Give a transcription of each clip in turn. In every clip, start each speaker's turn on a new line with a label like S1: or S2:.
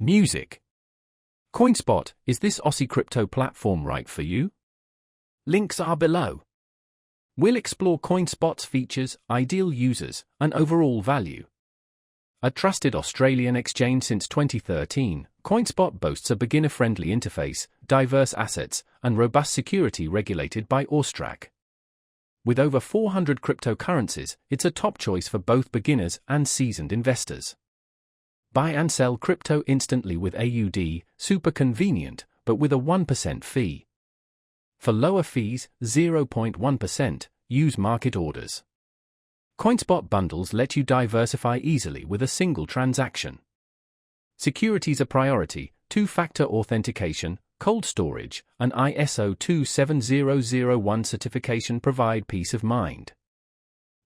S1: Music. CoinSpot, is this Aussie crypto platform right for you? Links are below. We'll explore CoinSpot's features, ideal users, and overall value. A trusted Australian exchange since 2013, CoinSpot boasts a beginner-friendly interface, diverse assets, and robust security regulated by AUSTRAC. With over 400 cryptocurrencies, it's a top choice for both beginners and seasoned investors. Buy and sell crypto instantly with AUD, super convenient, but with a 1% fee. For lower fees, 0.1%, use market orders. CoinSpot bundles let you diversify easily with a single transaction. Security's a priority, two-factor authentication, cold storage, and ISO 27001 certification provide peace of mind.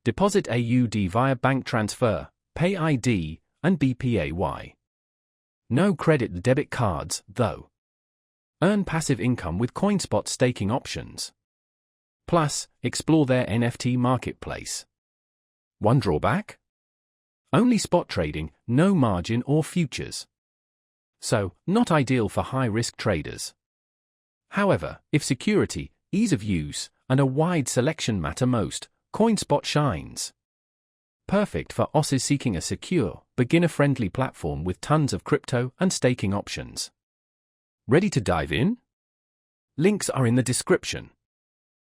S1: Deposit AUD via bank transfer, Pay ID, and BPAY. No credit debit cards, though. Earn passive income with CoinSpot staking options. Plus, explore their NFT marketplace. One drawback? Only spot trading, no margin or futures. So, not ideal for high-risk traders. However, if security, ease of use, and a wide selection matter most, CoinSpot shines. Perfect for Aussies seeking a secure, beginner-friendly platform with tons of crypto and staking options. Ready to dive in? Links are in the description.